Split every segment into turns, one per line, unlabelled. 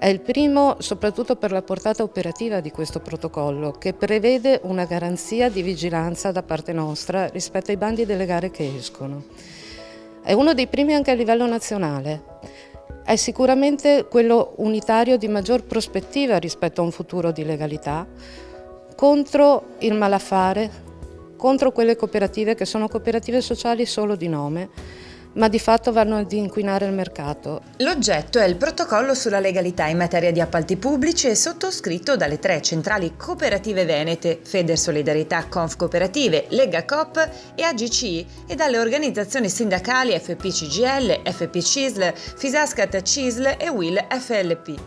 È il primo soprattutto per la portata operativa di questo protocollo, che prevede una garanzia di vigilanza da parte nostra rispetto ai bandi delle gare che escono. È uno dei primi anche a livello nazionale. È sicuramente quello unitario di maggior prospettiva rispetto a un futuro di legalità, contro il malaffare, contro quelle cooperative che sono cooperative sociali solo di nome, ma di fatto vanno ad inquinare il mercato.
L'oggetto è il protocollo sulla legalità in materia di appalti pubblici e sottoscritto dalle 3 centrali cooperative venete, Federsolidarietà Confcooperative, Lega Coop e AGCI, e dalle organizzazioni sindacali FP-CGL, FP-CISL, Fisascat-CISL e WIL FLP.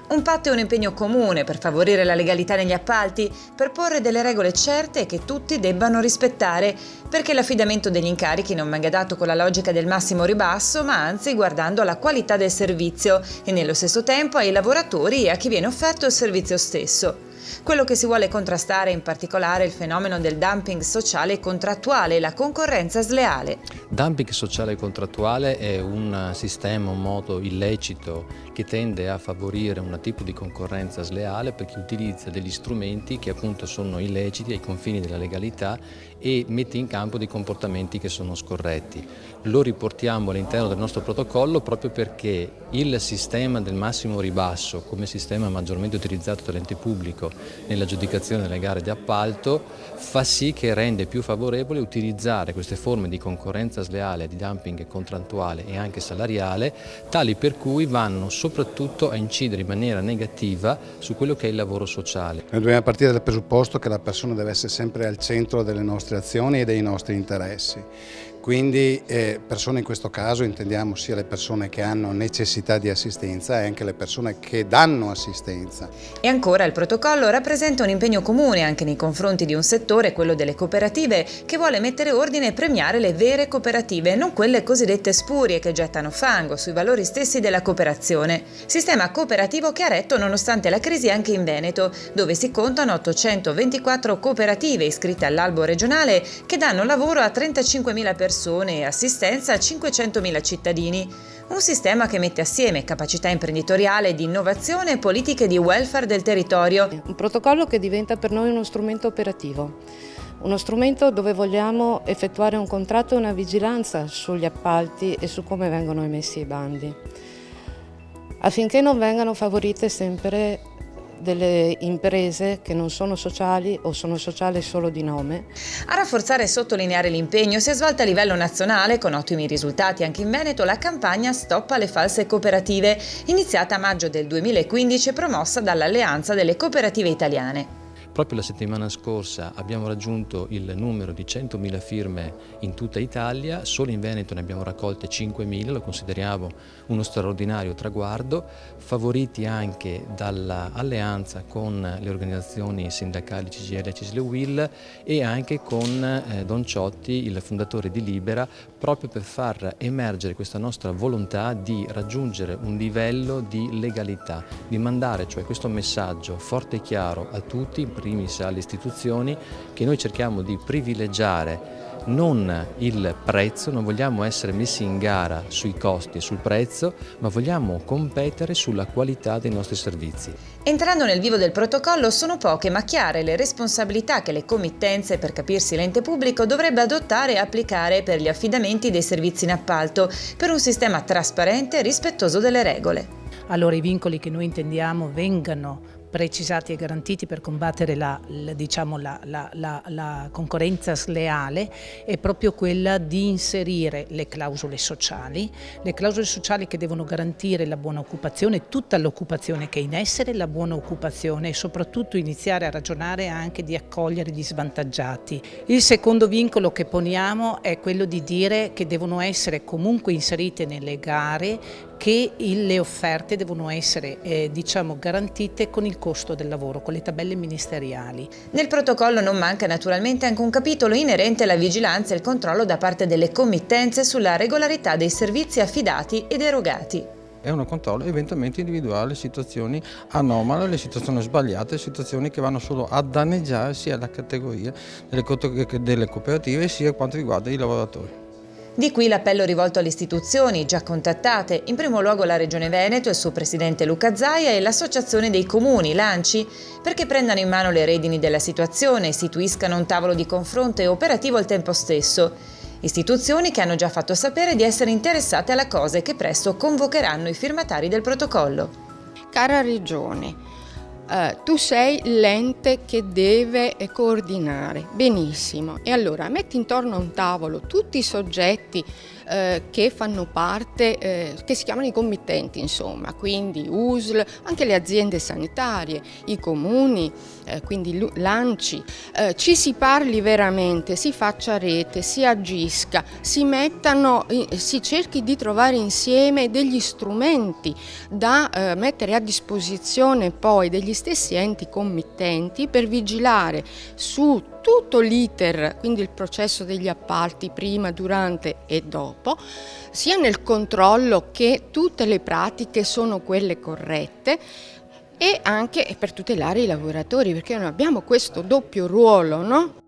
Un patto e un impegno comune per favorire la legalità negli appalti, per porre delle regole certe che tutti debbano rispettare, perché l'affidamento degli incarichi non venga dato con la logica del massimo ribasso, ma anzi guardando alla qualità del servizio e nello stesso tempo ai lavoratori e a chi viene offerto il servizio stesso. Quello che si vuole contrastare in particolare è il fenomeno del dumping sociale e contrattuale e la concorrenza sleale.
Dumping sociale e contrattuale è un sistema, un modo illecito che tende a favorire un tipo di concorrenza sleale perché utilizza degli strumenti che appunto sono illeciti ai confini della legalità e mette in campo dei comportamenti che sono scorretti. Lo riportiamo all'interno del nostro protocollo proprio perché il sistema del massimo ribasso, come sistema maggiormente utilizzato dall'ente pubblico nell'aggiudicazione delle gare di appalto, fa sì che rende più favorevole utilizzare queste forme di concorrenza sleale, di dumping contrattuale e anche salariale, tali per cui vanno soprattutto a incidere in maniera negativa su quello che è il lavoro sociale.
Noi dobbiamo partire dal presupposto che la persona deve essere sempre al centro delle nostre azioni e dei nostri interessi. Quindi persone in questo caso intendiamo sia le persone che hanno necessità di assistenza e anche le persone che danno assistenza.
E ancora il protocollo rappresenta un impegno comune anche nei confronti di un settore, quello delle cooperative, che vuole mettere ordine e premiare le vere cooperative, non quelle cosiddette spurie che gettano fango sui valori stessi della cooperazione. Sistema cooperativo che ha retto nonostante la crisi anche in Veneto, dove si contano 824 cooperative iscritte all'albo regionale che danno lavoro a 35.000 persone e assistenza a 500.000 cittadini. Un sistema che mette assieme capacità imprenditoriale di innovazione e politiche di welfare del territorio.
Un protocollo che diventa per noi uno strumento operativo, uno strumento dove vogliamo effettuare un contratto e una vigilanza sugli appalti e su come vengono emessi i bandi, affinché non vengano favorite sempre delle imprese che non sono sociali o sono sociali solo di nome.
A rafforzare e sottolineare l'impegno si è svolta a livello nazionale, con ottimi risultati anche in Veneto, la campagna Stop alle false cooperative, iniziata a maggio del 2015 e promossa dall'Alleanza delle Cooperative Italiane.
Proprio la settimana scorsa abbiamo raggiunto il numero di 100.000 firme in tutta Italia, solo in Veneto ne abbiamo raccolte 5.000, lo consideriamo uno straordinario traguardo, favoriti anche dall'alleanza con le organizzazioni sindacali CGL, CISL e WIL e anche con Don Ciotti, il fondatore di Libera, proprio per far emergere questa nostra volontà di raggiungere un livello di legalità, di mandare cioè questo messaggio forte e chiaro a tutti, in primis alle istituzioni, che noi cerchiamo di privilegiare non il prezzo, non vogliamo essere messi in gara sui costi e sul prezzo, ma vogliamo competere sulla qualità dei nostri servizi.
Entrando nel vivo del protocollo, sono poche ma chiare le responsabilità che le committenze, per capirsi l'ente pubblico, dovrebbe adottare e applicare per gli affidamenti dei servizi in appalto, per un sistema trasparente e rispettoso delle regole.
Allora i vincoli che noi intendiamo vengano precisati e garantiti per combattere la concorrenza sleale è proprio quella di inserire le clausole sociali che devono garantire la buona occupazione, tutta l'occupazione che è in essere, la buona occupazione e soprattutto iniziare a ragionare anche di accogliere gli svantaggiati. Il secondo vincolo che poniamo è quello di dire che devono essere comunque inserite nelle gare, che le offerte devono essere garantite con il costo del lavoro, con le tabelle ministeriali.
Nel protocollo non manca naturalmente anche un capitolo inerente alla vigilanza e il controllo da parte delle committenze sulla regolarità dei servizi affidati ed erogati.
È un controllo eventualmente individuale le situazioni anomale, le situazioni sbagliate, le situazioni che vanno solo a danneggiare sia la categoria delle cooperative sia quanto riguarda i lavoratori.
Di qui l'appello rivolto alle istituzioni già contattate, in primo luogo la Regione Veneto, il suo presidente Luca Zaia e l'Associazione dei Comuni, l'ANCI, perché prendano in mano le redini della situazione e istituiscano un tavolo di confronto e operativo al tempo stesso. Istituzioni che hanno già fatto sapere di essere interessate alla cosa e che presto convocheranno i firmatari del protocollo.
Cara Regione, tu sei l'ente che deve coordinare, benissimo, e allora metti intorno a un tavolo tutti i soggetti che fanno parte, che si chiamano i committenti, insomma, quindi USL, anche le aziende sanitarie, i comuni, quindi l'ANCI, ci si parli veramente, si faccia rete, si agisca, si cerchi di trovare insieme degli strumenti da mettere a disposizione poi degli stessi enti committenti per vigilare su tutto l'iter, quindi il processo degli appalti prima, durante e dopo, sia nel controllo che tutte le pratiche sono quelle corrette e anche per tutelare i lavoratori, perché noi abbiamo questo doppio ruolo, no?